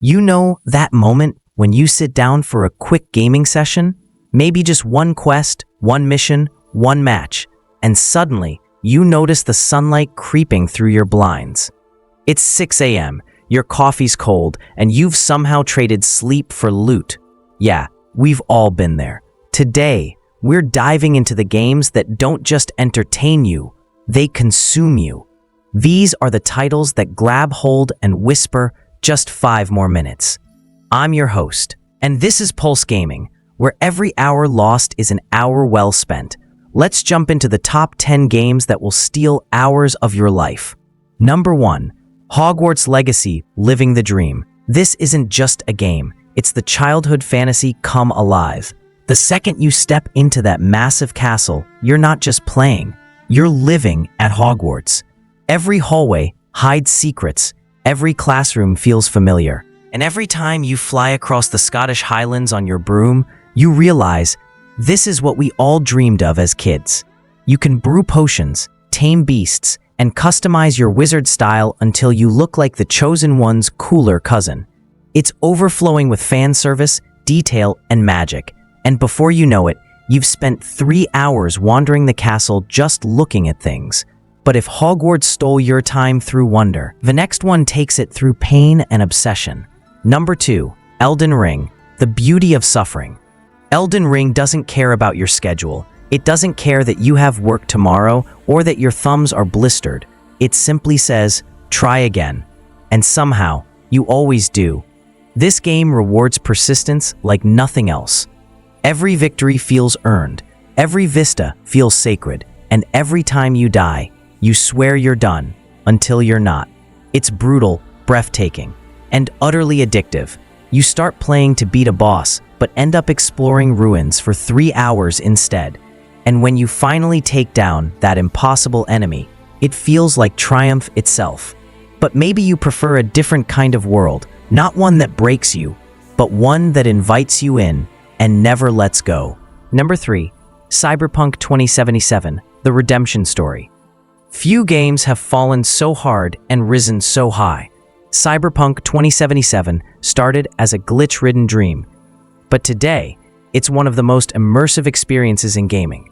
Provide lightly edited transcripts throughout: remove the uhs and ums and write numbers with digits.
You know that moment when you sit down for a quick gaming session? Maybe just one quest, one mission, one match, and suddenly you notice the sunlight creeping through your blinds. It's 6 a.m., your coffee's cold, and you've somehow traded sleep for loot. Yeah, we've all been there. Today, we're diving into the games that don't just entertain you, they consume you. These are the titles that grab hold and whisper, just 5 more minutes. I'm your host, and this is Pulse Gaming, where every hour lost is an hour well spent. Let's jump into the top 10 games that will steal hours of your life. Number 1. Hogwarts Legacy, Living the Dream. This isn't just a game, it's the childhood fantasy come alive. The second you step into that massive castle, you're not just playing, you're living at Hogwarts. Every hallway hides secrets, every classroom feels familiar, and every time you fly across the Scottish Highlands on your broom, you realize this is what we all dreamed of as kids. You can brew potions, tame beasts, and customize your wizard style until you look like the chosen one's cooler cousin. It's overflowing with fan service, detail, and magic. And before you know it, you've spent 3 hours wandering the castle just looking at things. But if Hogwarts stole your time through wonder, the next one takes it through pain and obsession. Number 2. Elden Ring, The Beauty of Suffering. Elden Ring doesn't care about your schedule. It doesn't care that you have work tomorrow or that your thumbs are blistered. It simply says, try again. And somehow, you always do. This game rewards persistence like nothing else. Every victory feels earned, every vista feels sacred, and every time you die, you swear you're done until you're not. It's brutal, breathtaking, and utterly addictive. You start playing to beat a boss, but end up exploring ruins for 3 hours instead. And when you finally take down that impossible enemy, it feels like triumph itself. But maybe you prefer a different kind of world, not one that breaks you, but one that invites you in and never lets go. Number 3. Cyberpunk 2077, The Redemption Story. Few games have fallen so hard and risen so high. Cyberpunk 2077 started as a glitch-ridden dream, but today, it's one of the most immersive experiences in gaming.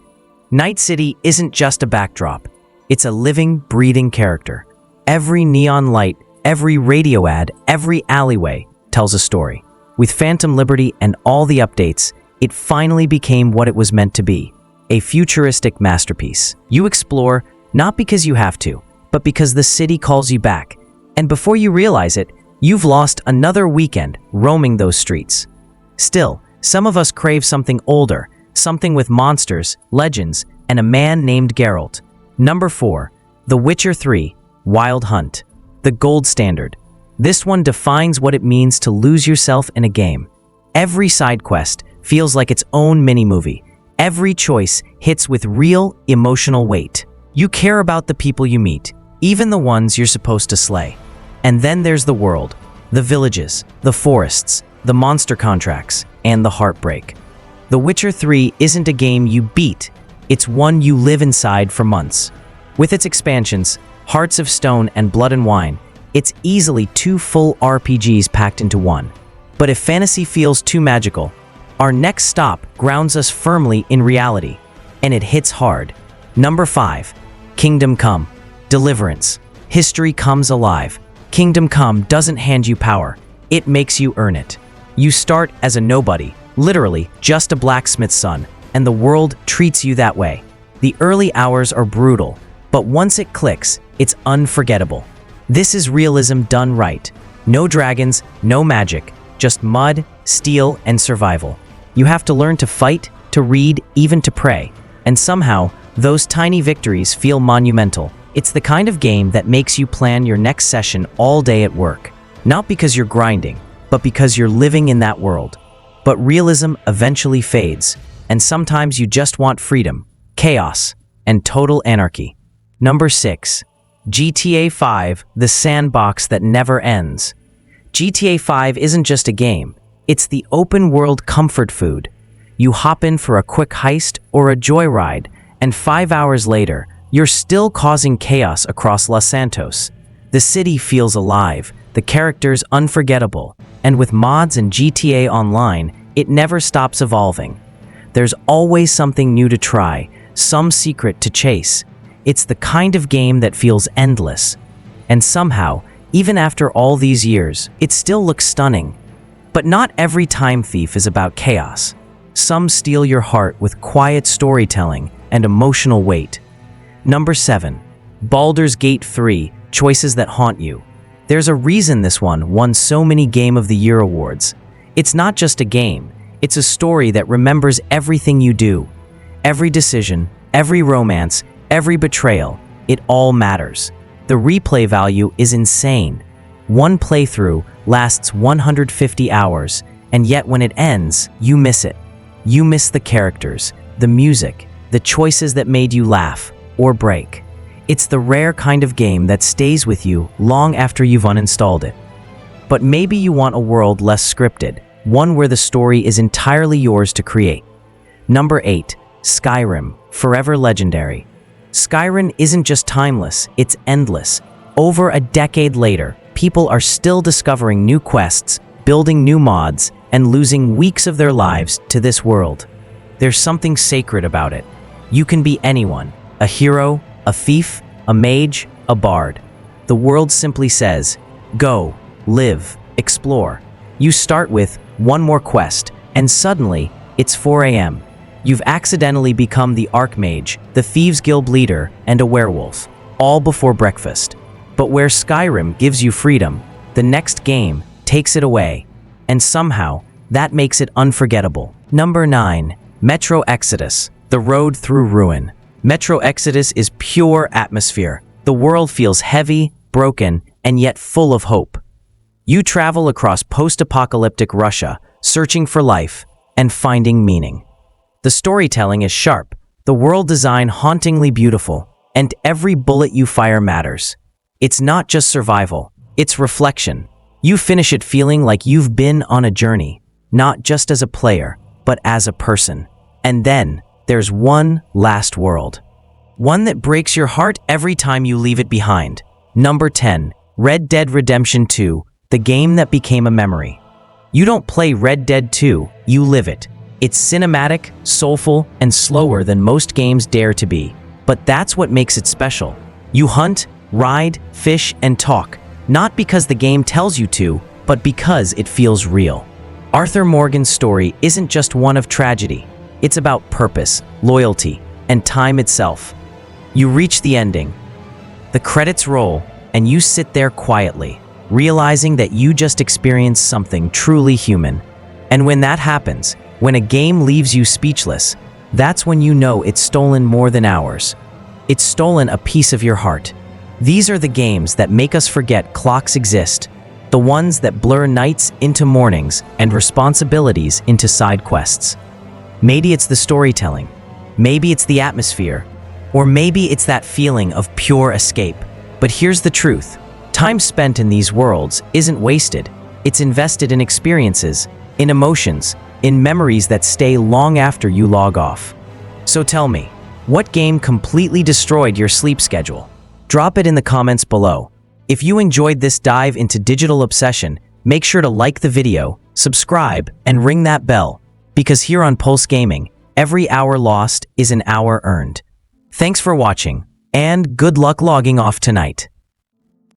Night City isn't just a backdrop, it's a living, breathing character. Every neon light, every radio ad, every alleyway tells a story. With Phantom Liberty and all the updates, it finally became what it was meant to be, a futuristic masterpiece. You explore not because you have to, but because the city calls you back. And before you realize it, you've lost another weekend roaming those streets. Still, some of us crave something older, something with monsters, legends, and a man named Geralt. Number 4. The Witcher 3, Wild Hunt. The gold standard. This one defines what it means to lose yourself in a game. Every side quest feels like its own mini-movie. Every choice hits with real, emotional weight. You care about the people you meet, even the ones you're supposed to slay. And then there's the world, the villages, the forests, the monster contracts, and the heartbreak. The Witcher 3 isn't a game you beat, it's one you live inside for months. With its expansions, Hearts of Stone and Blood and Wine, it's easily 2 full RPGs packed into one. But if fantasy feels too magical, our next stop grounds us firmly in reality, and it hits hard. Number 5. Kingdom Come, Deliverance. History comes alive. Kingdom Come doesn't hand you power, it makes you earn it. You start as a nobody, literally just a blacksmith's son, and the world treats you that way. The early hours are brutal, but once it clicks, it's unforgettable. This is realism done right. No dragons, no magic, just mud, steel, and survival. You have to learn to fight, to read, even to pray. And somehow, those tiny victories feel monumental. It's the kind of game that makes you plan your next session all day at work. Not because you're grinding, but because you're living in that world. But realism eventually fades, and sometimes you just want freedom, chaos, and total anarchy. Number 6. GTA 5, The Sandbox That Never Ends. GTA 5 isn't just a game, it's the open-world comfort food. You hop in for a quick heist or a joyride, and 5 hours later, you're still causing chaos across Los Santos. The city feels alive, the characters unforgettable, And with mods and GTA Online, it never stops evolving. There's always something new to try, some secret to chase. It's the kind of game that feels endless. And somehow, even after all these years, it still looks stunning. But not every time thief is about chaos. Some steal your heart with quiet storytelling and emotional weight. Number 7. Baldur's Gate 3, Choices That Haunt You. There's a reason this one won so many Game of the Year awards. It's not just a game, it's a story that remembers everything you do. Every decision, every romance, every betrayal, it all matters. The replay value is insane. One playthrough lasts 150 hours, and yet when it ends, you miss it. You miss the characters, the music, the choices that made you laugh or break. It's the rare kind of game that stays with you long after you've uninstalled it. But maybe you want a world less scripted, one where the story is entirely yours to create. Number 8. Skyrim, Forever Legendary. Skyrim isn't just timeless, it's endless. Over a decade later, people are still discovering new quests, building new mods, and losing weeks of their lives to this world. There's something sacred about it. You can be anyone, a hero, a thief, a mage, a bard. The world simply says, go, live, explore. You start with one more quest, and suddenly, it's 4 a.m. You've accidentally become the Archmage, the Thieves Guild leader, and a werewolf, all before breakfast. But where Skyrim gives you freedom, the next game takes it away, and somehow, that makes it unforgettable. Number 9. Metro Exodus, The Road Through Ruin. Metro Exodus is pure atmosphere. The world feels heavy, broken, and yet full of hope. You travel across post-apocalyptic Russia, searching for life and finding meaning. The storytelling is sharp, the world design hauntingly beautiful, and every bullet you fire matters. It's not just survival, it's reflection. You finish it feeling like you've been on a journey, not just as a player, but as a person. And then, there's one last world. One that breaks your heart every time you leave it behind. Number 10. Red Dead Redemption 2, the game that became a memory. You don't play Red Dead 2, you live it. It's cinematic, soulful, and slower than most games dare to be. But that's what makes it special. You hunt, ride, fish, and talk, not because the game tells you to, but because it feels real. Arthur Morgan's story isn't just one of tragedy. It's about purpose, loyalty, and time itself. You reach the ending. The credits roll, and you sit there quietly, realizing that you just experienced something truly human. And when that happens, when a game leaves you speechless, that's when you know it's stolen more than hours. It's stolen a piece of your heart. These are the games that make us forget clocks exist, the ones that blur nights into mornings and responsibilities into side quests. Maybe it's the storytelling, maybe it's the atmosphere, or maybe it's that feeling of pure escape. But here's the truth. Time spent in these worlds isn't wasted. It's invested in experiences, in emotions, in memories that stay long after you log off. So tell me, what game completely destroyed your sleep schedule? Drop it in the comments below. If you enjoyed this dive into digital obsession, make sure to like the video, subscribe, and ring that bell, because here on Pulse Gaming, every hour lost is an hour earned. Thanks for watching, and good luck logging off tonight.